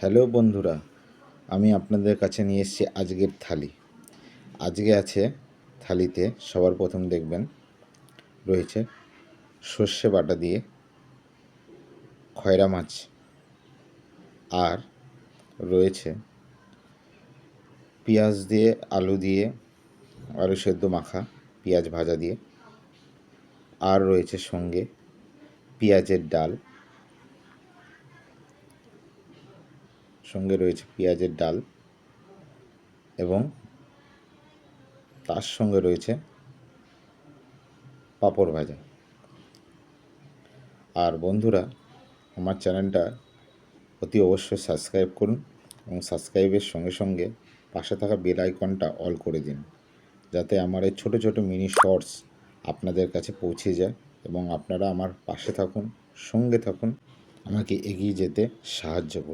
Hello বন্ধুরা, আমি আপনাদের কাছে নিয়ে এসেছি আজকের থালি। আজকে আছে থালিতে সবার প্রথম দেখবেন রয়েছে সর্ষে বাটা দিয়ে খয়রা মাছ, আর রয়েছে পেঁয়াজ দিয়ে আলু দিয়ে আলু সেদ্ধ মাখা পেঁয়াজ ভাজা দিয়ে, আর রয়েছে সঙ্গে পেঁয়াজের ডাল, এবং তার সঙ্গে রয়েছে পাঁপড় ভাজা। আর বন্ধুরা, আমার চ্যানেলটা অতি অবশ্যই সাবস্ক্রাইব করুন এবং সাবস্ক্রাইবের সঙ্গে সঙ্গে পাশে থাকা বেল আইকনটা অল করে দিন, যাতে আমার এই ছোটো ছোটো মিনি শর্টস আপনাদের কাছে পৌঁছে যায় এবং আপনারা আমার পাশে থাকুন, সঙ্গে থাকুন, আমাকে এগিয়ে যেতে সাহায্য করুন।